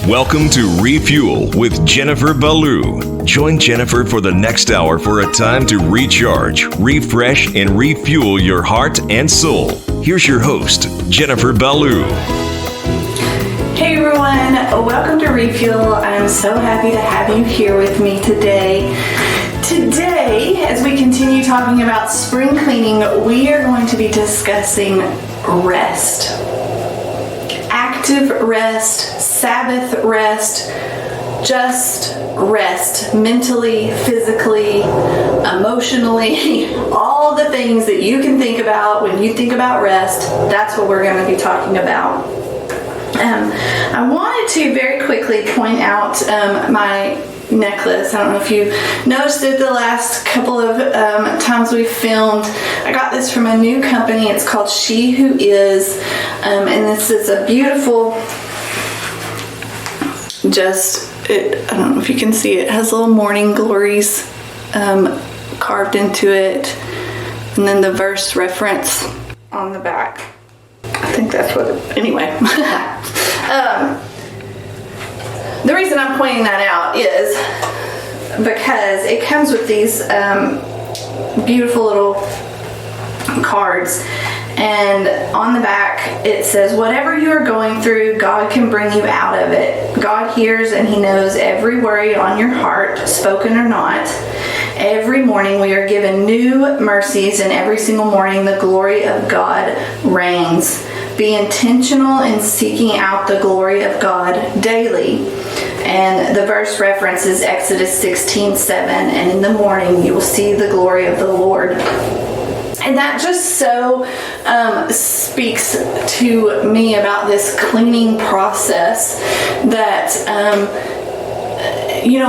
Welcome to Refuel with Jennifer Ballou. Join Jennifer for the next hour for a time to recharge, refresh, and refuel your heart and soul. Here's your host, Jennifer Ballou. Hey everyone, welcome to Refuel. I'm so happy to have you here with me today. Today, as we continue talking about spring cleaning, we are going to be discussing rest. Active rest, Sabbath rest, just rest, mentally, physically, emotionally, all the things that you can think about when you think about rest. That's what we're going to be talking about. I wanted to very quickly point out my necklace. I don't know if you noticed it the last couple of times we filmed. I got this from a new company. It's called She Who Is, and this is a beautiful, I don't know if you can see it. It has little morning glories carved into it, and then the verse reference on the back. I think that's what anyway. The reason I'm pointing that out is because it comes with these beautiful little cards, and on the back it says, whatever you are going through, God can bring you out of it. God hears and He knows every worry on your heart, spoken or not. Every morning we are given new mercies, and every single morning the glory of God reigns. Be intentional in seeking out the glory of God daily. And the verse reference is Exodus 16:7, and in the morning you will see the glory of the Lord. And that just so speaks to me about this cleaning process that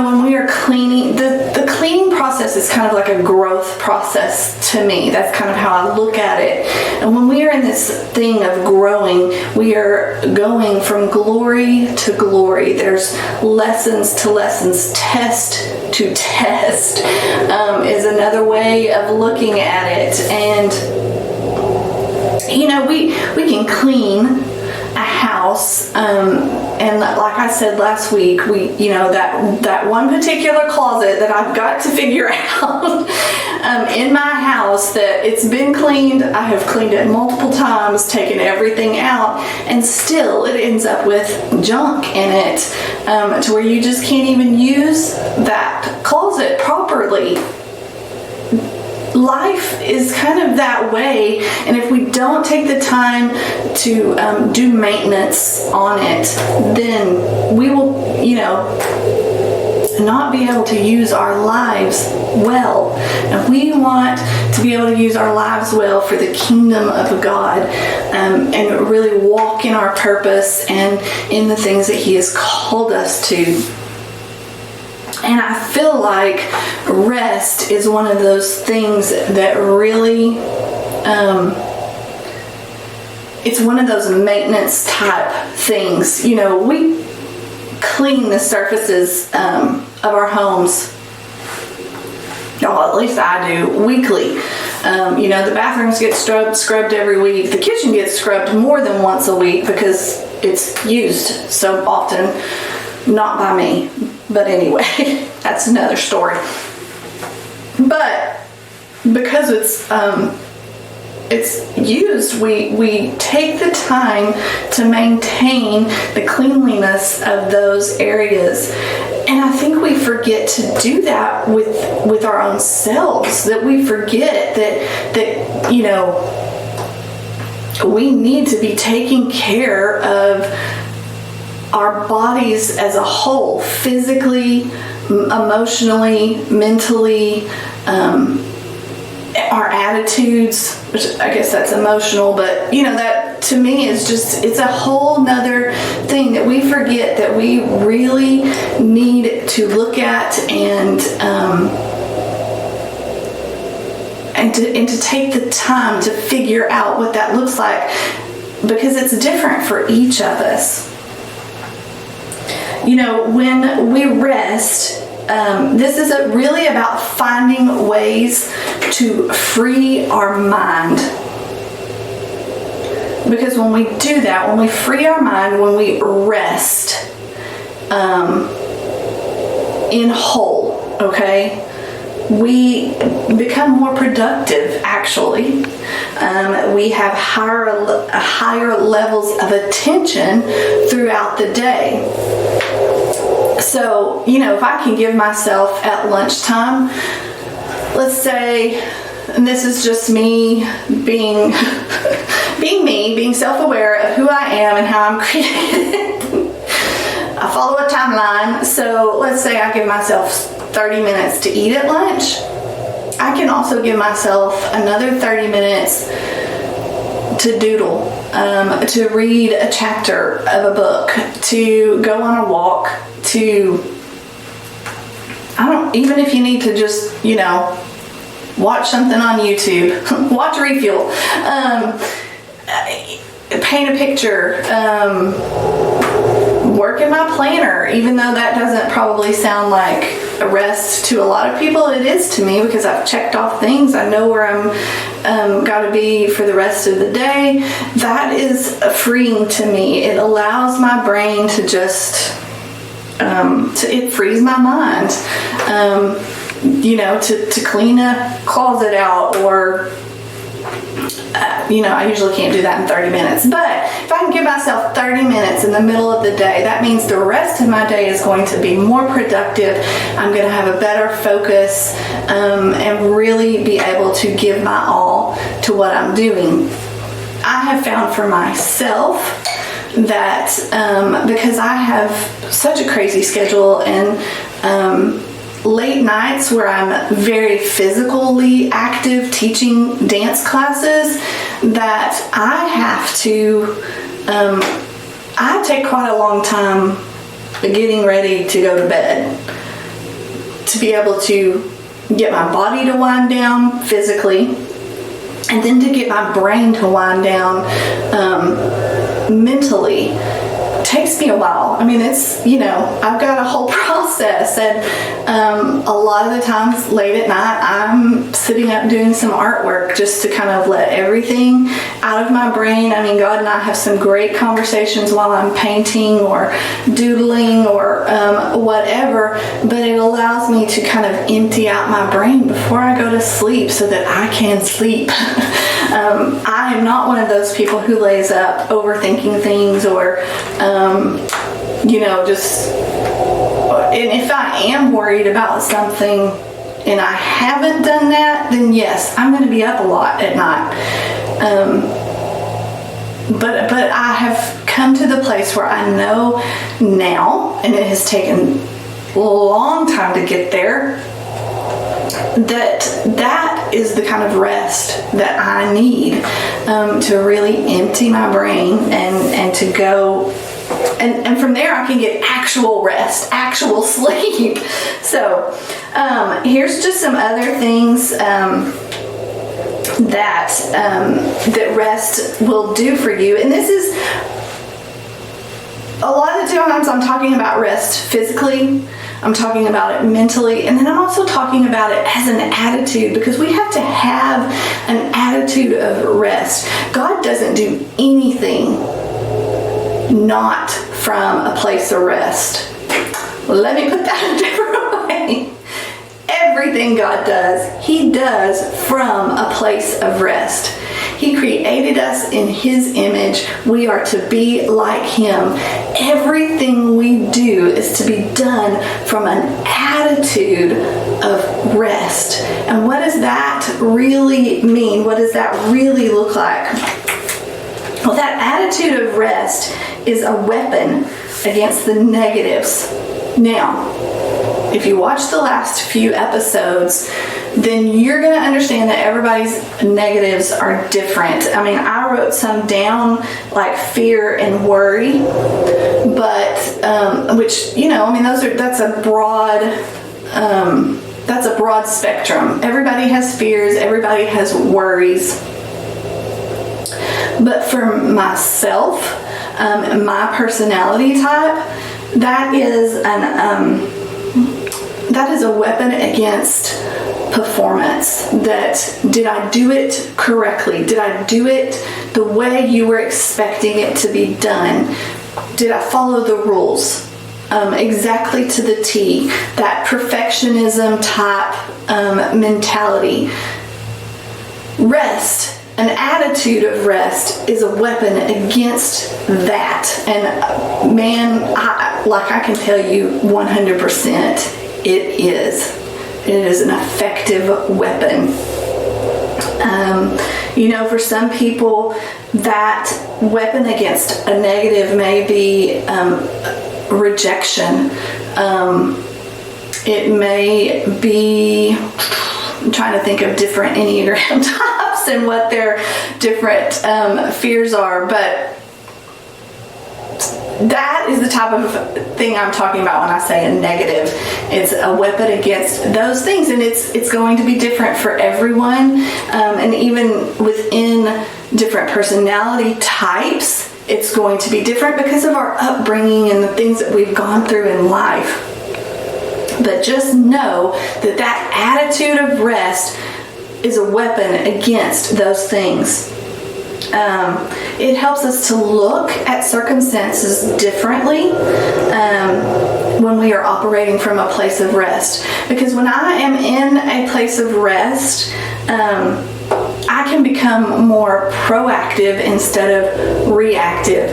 when we are cleaning, the cleaning process is kind of like a growth process to me. That's kind of how I look at it. And when we are in this thing of growing, we are going from glory to glory. There's lessons to lessons, test to test is another way of looking at it. And we can clean a house, and like I said last week, that one particular closet that I've got to figure out in my house, that it's been cleaned. I have cleaned it multiple times, taken everything out, and still it ends up with junk in it, to where you just can't even use that closet properly. Life is kind of that way, and if we don't take the time to do maintenance on it, then we will, not be able to use our lives well. And we want to be able to use our lives well for the kingdom of God, and really walk in our purpose and in the things that He has called us to. And I feel like rest is one of those things that really, it's one of those maintenance type things. We clean the surfaces of our homes. Well, at least I do, weekly. The bathrooms get scrubbed every week. The kitchen gets scrubbed more than once a week because it's used so often, not by me. But anyway, that's another story. But because it's used, we take the time to maintain the cleanliness of those areas. And I think we forget to do that with our own selves, that we forget that we need to be taking care of our bodies as a whole, physically, emotionally, mentally, our attitudes, which I guess that's emotional, but that to me is just, it's a whole nother thing that we forget that we really need to look at and to take the time to figure out what that looks like, because it's different for each of us. When we rest, this is really about finding ways to free our mind. Because when we do that, when we free our mind, when we rest, in whole, okay? We become more productive, actually. We have higher levels of attention throughout the day. So, if I can give myself at lunchtime, let's say, and this is just me being being self-aware of who I am and how I'm created. I follow a timeline. So let's say I give myself 30 minutes to eat at lunch. I can also give myself another 30 minutes to doodle, to read a chapter of a book, to go on a walk, even if you need to just, watch something on YouTube, watch Refuel, paint a picture, work in my planner, even though that doesn't probably sound like a rest to a lot of people. It is to me, because I've checked off things. I know where I'm got to be for the rest of the day. That is freeing to me. It allows my brain to just, it frees my mind, to clean a closet out, or I usually can't do that in 30 minutes. But if I can give myself 30 minutes in the middle of the day, that means the rest of my day is going to be more productive. I'm going to have a better focus, and really be able to give my all to what I'm doing. I have found for myself that because I have such a crazy schedule and late nights where I'm very physically active teaching dance classes, that I have to, I take quite a long time getting ready to go to bed to be able to get my body to wind down physically, and then to get my brain to wind down mentally. Takes me a while. I mean, it's, I've got a whole process, and a lot of the times late at night I'm sitting up doing some artwork just to kind of let everything out of my brain. I mean, God and I have some great conversations while I'm painting or doodling or whatever, but it allows me to kind of empty out my brain before I go to sleep so that I can sleep. I am not one of those people who lays up overthinking things, or and if I am worried about something and I haven't done that, then yes, I'm going to be up a lot at night. But I have come to the place where I know now, and it has taken a long time to get there, that is the kind of rest that I need, to really empty my brain and to go, and from there I can get actual rest, actual sleep. So here's just some other things that rest will do for you. And this is, a lot of the times I'm talking about rest physically, I'm talking about it mentally, and then I'm also talking about it as an attitude, because we have to have an attitude of rest. God doesn't do anything not from a place of rest. Let me put that a different way. Everything God does, He does from a place of rest. He created us in His image. We are to be like Him. Everything we do is to be done from an attitude of rest. And what does that really mean? What does that really look like? Well, that attitude of rest is a weapon against the negatives. Now, if you watch the last few episodes, then you're going to understand that everybody's negatives are different. I mean, I wrote some down, like fear and worry, but which, that's a broad spectrum. Everybody has fears, everybody has worries. But for myself, my personality type, that is a weapon against performance. That, did I do it correctly? Did I do it the way you were expecting it to be done? Did I follow the rules? exactly to the T, that perfectionism type mentality. Rest, an attitude of rest, is a weapon against that. And man, I can tell you 100% it is. It is an effective weapon. For some people, that weapon against a negative may be rejection. It may be, I'm trying to think of different Enneagram types and what their different fears are, but that is the type of thing I'm talking about when I say a negative. It's a weapon against those things, and it's going to be different for everyone, and even within different personality types, it's going to be different because of our upbringing and the things that we've gone through in life. But just know that attitude of rest is a weapon against those things. It helps us to look at circumstances differently when we are operating from a place of rest. Because when I am in a place of rest, I can become more proactive instead of reactive.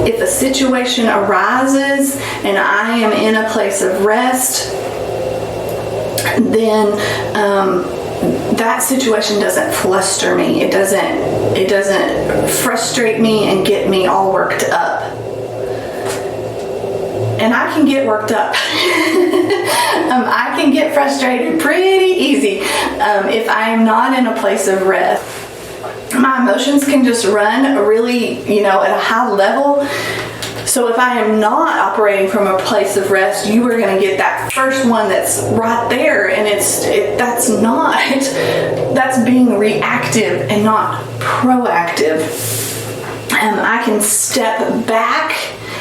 If a situation arises and I am in a place of rest, then that situation doesn't fluster me. It doesn't frustrate me and get me all worked up. And I can get worked up. I can get frustrated pretty easy if I am not in a place of rest. My emotions can just run really, at a high level. So if I am not operating from a place of rest, you are going to get that first one that's right there, and that's being reactive and not proactive. I can step back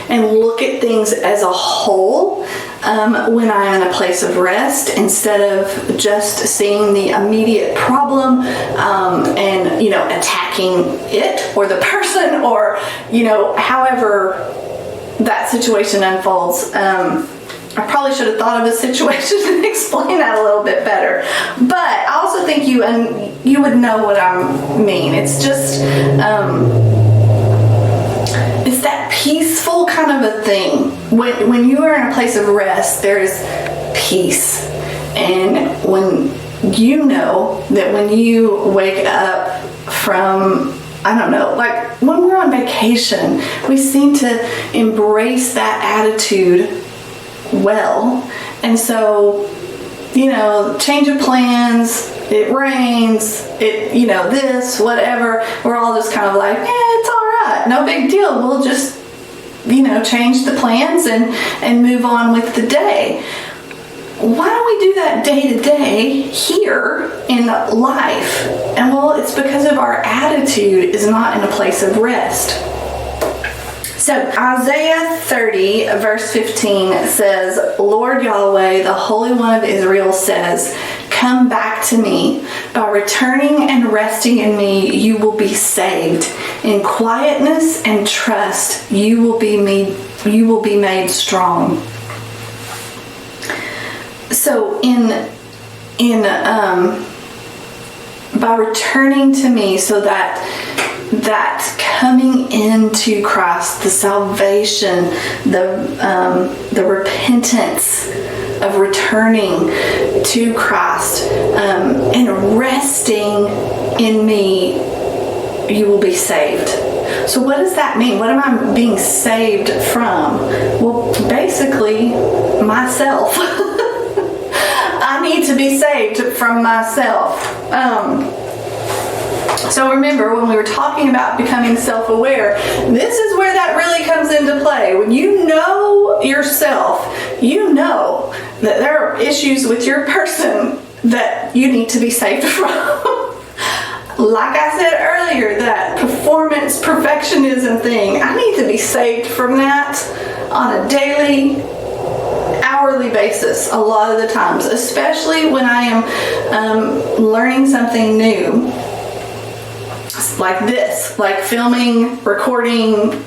and look at things as a whole when I am in a place of rest, instead of just seeing the immediate problem and attacking it or the person or however that situation unfolds. I probably should have thought of a situation and explain that a little bit better. But I also think you would know what I mean. It's just it's that peaceful kind of a thing. When you are in a place of rest, there is peace. And when you know that when you wake up from, I don't know, like when we're on vacation, we seem to embrace that attitude well. And so, change of plans, it rains, this, whatever, we're all just kind of like, it's all right, no big deal. We'll just, change the plans and move on with the day. Why don't we do that day to day here in life? And it's because of our attitude is not in a place of rest. So Isaiah 30 verse 15 says, Lord Yahweh, the Holy One of Israel says, come back to me. By returning and resting in me, you will be saved. In quietness and trust, you will be made strong. So by returning to me, so that coming into Christ, the salvation, the repentance of returning to Christ, and resting in me, you will be saved. So what does that mean? What am I being saved from? Well, basically, myself. I need to be saved from myself. So remember, when we were talking about becoming self-aware, this is where that really comes into play. When you know yourself, you know that there are issues with your person that you need to be saved from. Like I said earlier, that performance perfectionism thing, I need to be saved from that on a daily, hourly basis a lot of the times, especially when I am learning something new. Like this, like filming, recording,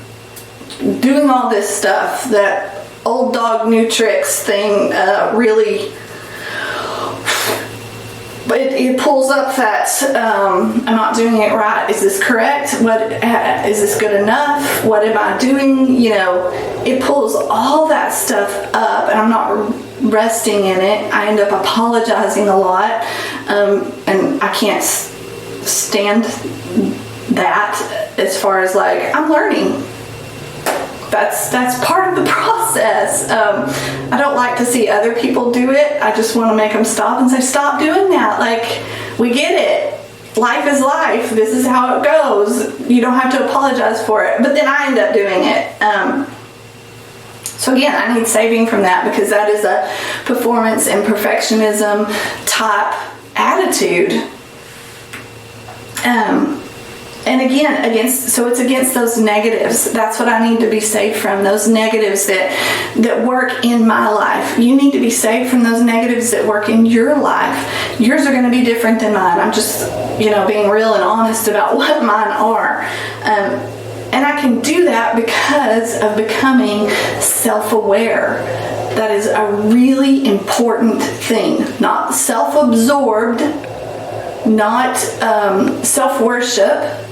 doing all this stuff that old dog new tricks thing really, it pulls up that I'm not doing it right. Is this correct? Is this good enough? What am I doing? It pulls all that stuff up, and I'm not resting in it. I end up apologizing a lot, and I can't stand that as far as like, I'm learning. That's part of the process. I don't like to see other people do it. I just want to make them stop and say, stop doing that. Like, we get it. Life is life. This is how it goes. You don't have to apologize for it. But then I end up doing it. So again, I need saving from that, because that is a performance and perfectionism type attitude. And again, it's against those negatives. That's what I need to be saved from. Those negatives that work in my life. You need to be saved from those negatives that work in your life. Yours are going to be different than mine. I'm just, being real and honest about what mine are. And I can do that because of becoming self-aware. That is a really important thing. Not self-absorbed, not self-worship,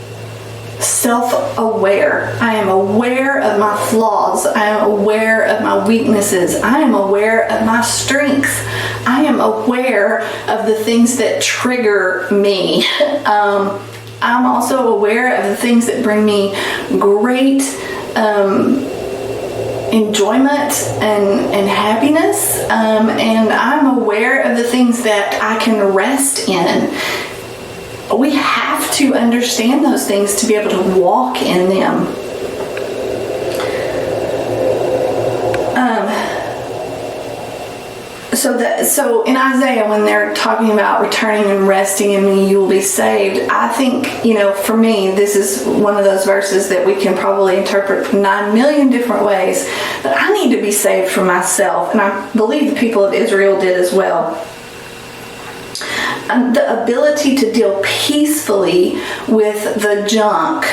self-aware. I am aware of my flaws. I am aware of my weaknesses. I am aware of my strengths. I am aware of the things that trigger me. I'm also aware of the things that bring me great enjoyment and happiness. And I'm aware of the things that I can rest in. We have to understand those things to be able to walk in them. So in Isaiah, when they're talking about returning and resting in me, you will be saved. I think, for me, this is one of those verses that we can probably interpret 9 million different ways. But I need to be saved from myself. And I believe the people of Israel did as well. The ability to deal peacefully with the junk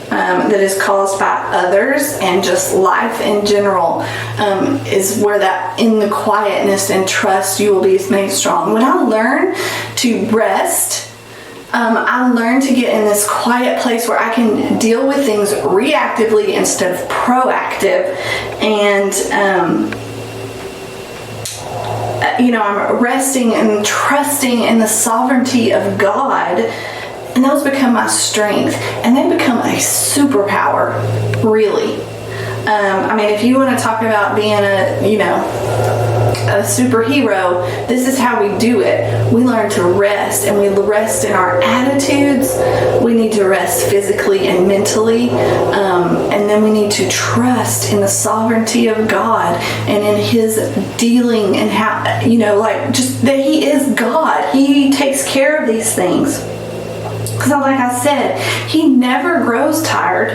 that is caused by others and just life in general is where that in the quietness and trust you will be made strong. When I learn to rest, I learn to get in this quiet place where I can deal with things reactively instead of proactive. And I'm resting and trusting in the sovereignty of God, and those become my strength, and they become a superpower, really. If you want to talk about being a superhero, this is how we do it. We learn to rest, and we rest in our attitudes. We need to rest physically and mentally, and then we need to trust in the sovereignty of God and in His dealing and how, just that He is God. He takes care of these things. Because like I said, He never grows tired.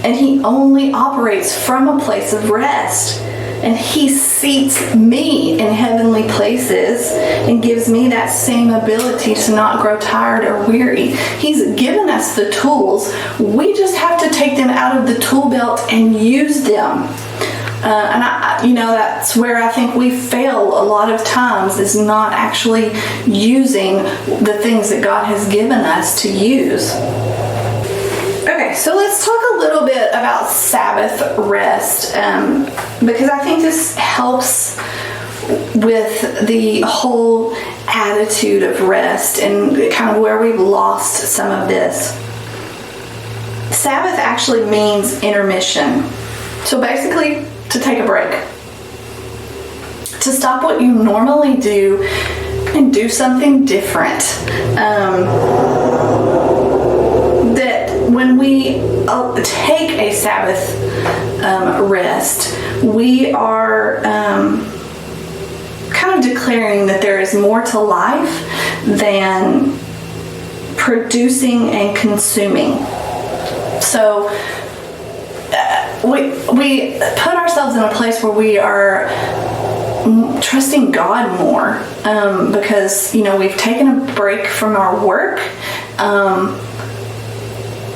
And He only operates from a place of rest. And He seats me in heavenly places and gives me that same ability to not grow tired or weary. He's given us the tools. We just have to take them out of the tool belt and use them. That's where I think we fail a lot of times, is not actually using the things that God has given us to use. Okay, so let's talk a little bit about Sabbath rest, because I think this helps with the whole attitude of rest and kind of where we've lost some of this. Sabbath actually means intermission. So basically, to take a break. To stop what you normally do and do something different. That when we take a Sabbath rest, we are kind of declaring that there is more to life than producing and consuming. So we put ourselves in a place where we are trusting God more, because we've taken a break from our work,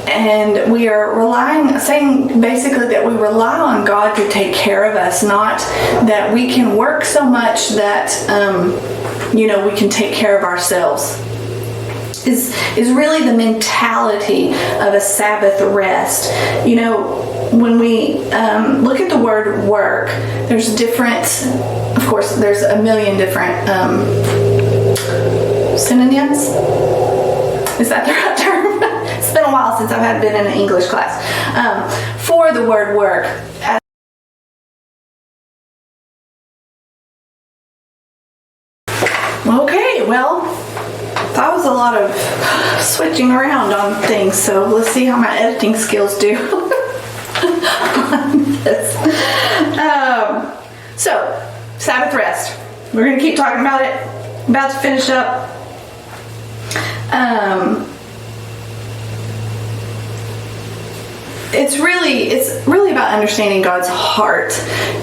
And we are saying basically that we rely on God to take care of us, not that we can work so much that, we can take care of ourselves. Is really the mentality of a Sabbath rest. When we look at the word work, there's a million different synonyms. Is that the right term? It's been a while since I've been in an English class. For the word work. Okay, well, that was a lot of switching around on things, so let's see how my editing skills do on this. So, Sabbath rest. We're going to keep talking about it. About to finish up. It's really about understanding God's heart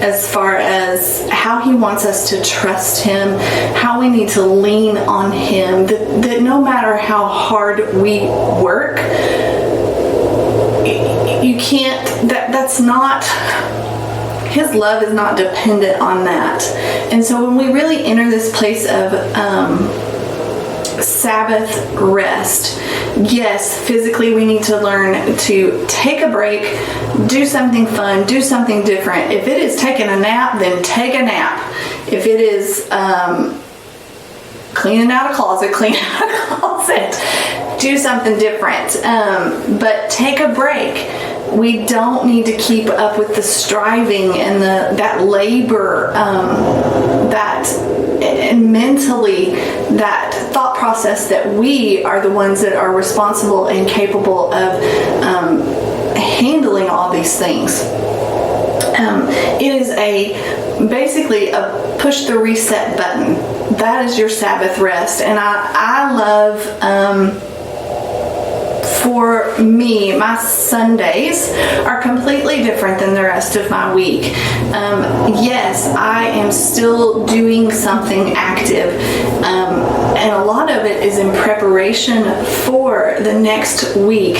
as far as how He wants us to trust Him, how we need to lean on Him, that no matter how hard we work, you can't, that's not, His love is not dependent on that. And so when we really enter this place of Sabbath rest, yes, physically we need to learn to take a break, do something fun, do something different. If it is taking a nap, then take a nap. If it is cleaning out a closet, clean out a closet. Do something different. But take a break. We don't need to keep up with the striving and that labor, and mentally that thought process that we are the ones that are responsible and capable of handling all these things. It is basically a push the reset button. That is your Sabbath rest. And I love, for me, my Sundays are completely different than the rest of my week. Yes, I am still doing something active, and a lot of it is in preparation for the next week,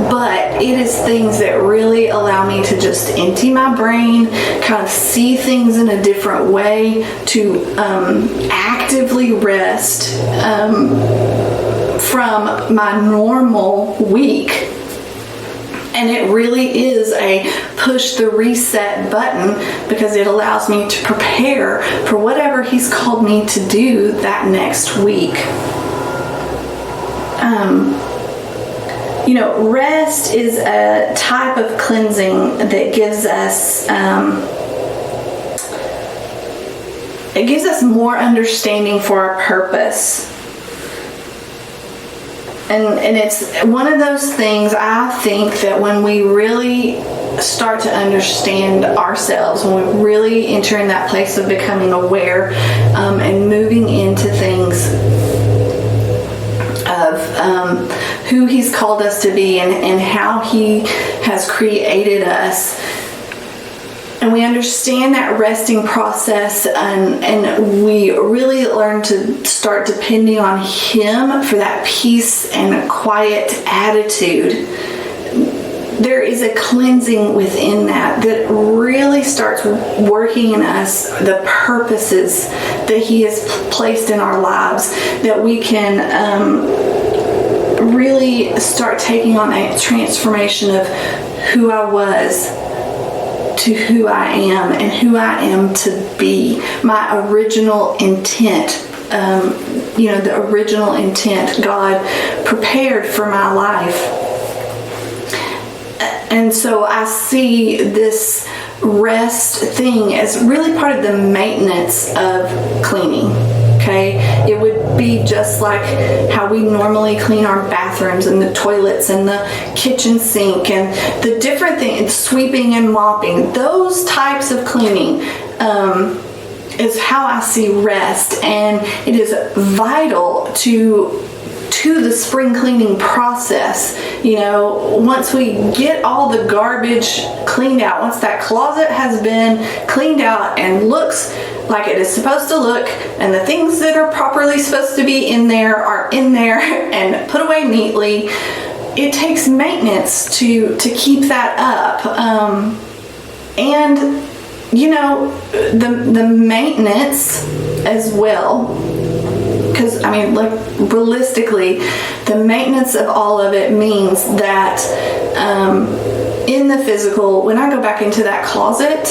but it is things that really allow me to just empty my brain, kind of see things in a different way, to actively rest from my normal week. And it really is a push the reset button, because it allows me to prepare for whatever He's called me to do that next week. Rest is a type of cleansing that gives us more understanding for our purpose. And it's one of those things, I think, that when we really start to understand ourselves, when we really enter in that place of becoming aware and moving into things of who He's called us to be and how He has created us, and we understand that resting process, and we really learn to start depending on Him for that peace and a quiet attitude, there is a cleansing within that really starts working in us the purposes that He has placed in our lives, that we can really start taking on a transformation of who I was to who I am and who I am to be. My original intent, the original intent God prepared for my life. And so I see this rest thing as really part of the maintenance of cleaning. Okay, it would be just like how we normally clean our bathrooms and the toilets and the kitchen sink and the different things, sweeping and mopping. Those types of cleaning is how I see rest, and it is vital to the spring cleaning process. Once we get all the garbage cleaned out, once that closet has been cleaned out and looks like it is supposed to look, and the things that are properly supposed to be in there are in there and put away neatly, it takes maintenance to keep that up. And you know, the maintenance as well, because I mean, like, realistically, the maintenance of all of it means that in the physical, when I go back into that closet,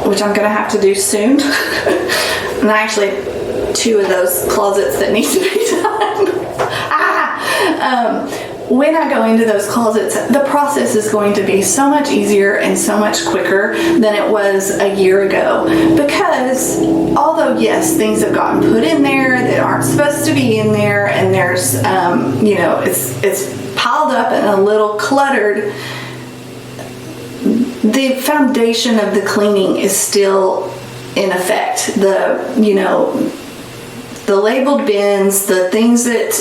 which I'm gonna have to do soon, and I actually 2 of those closets that need to be done. When I go into those closets, the process is going to be so much easier and so much quicker than it was a year ago. Because although, yes, things have gotten put in there that aren't supposed to be in there, and there's, you know, it's piled up and a little cluttered, the foundation of the cleaning is still in effect. The labeled bins, the things that,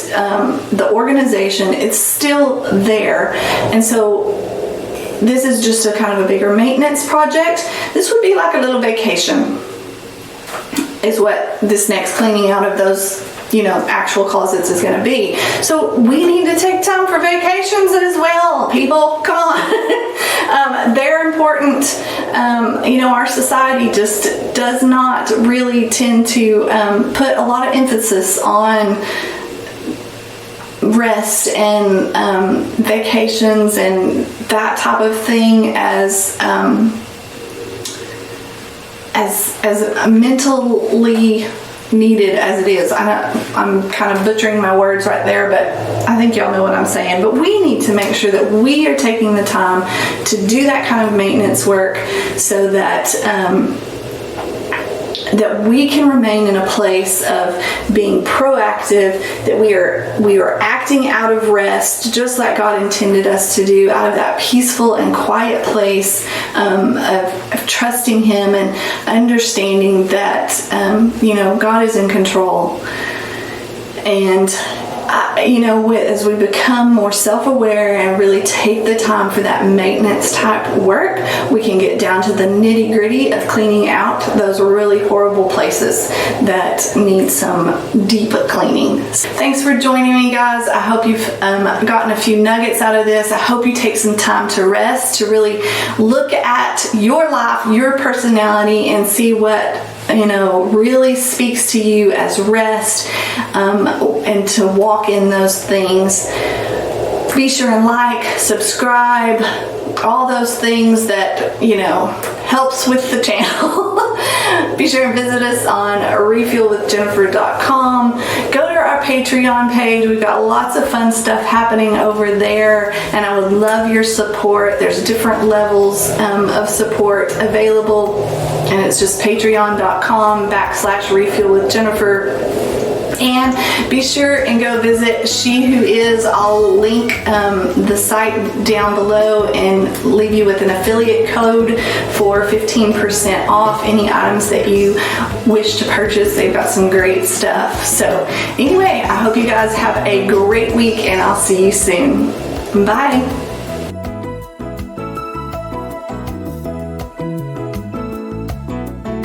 the organization, it's still there. And so this is just a kind of a bigger maintenance project. This would be like a little vacation, is what this next cleaning out of those, you know, actual closets is going to be. So we need to take time for vacations as well, people. Come on. They're important. You know, our society just does not really tend to put a lot of emphasis on rest and vacations and that type of thing as mentally needed as it is. I'm kind of butchering my words right there, but I think y'all know what I'm saying. But we need to make sure that we are taking the time to do that kind of maintenance work so that that we can remain in a place of being proactive, that we are acting out of rest, just like God intended us to do, out of that peaceful and quiet place of trusting Him and understanding that you know, God is in control. And you know, as we become more self-aware and really take the time for that maintenance type work, we can get down to the nitty-gritty of cleaning out those really horrible places that need some deep cleaning. Thanks for joining me, guys. I hope you've gotten a few nuggets out of this. I hope you take some time to rest, to really look at your life, your personality, and see what, you know, really speaks to you as rest, and to walk in those things. Be sure and like, subscribe, all those things that, you know, helps with the channel. Be sure and visit us on refuelwithjennifer.com. Go to our Patreon page. We've got lots of fun stuff happening over there, and I would love your support. There's different levels of support available, and it's just patreon.com/refuelwithjennifer. And be sure and go visit She Who Is. I'll link the site down below and leave you with an affiliate code for 15% off any items that you wish to purchase. They've got some great stuff. So anyway, I hope you guys have a great week, and I'll see you soon. Bye.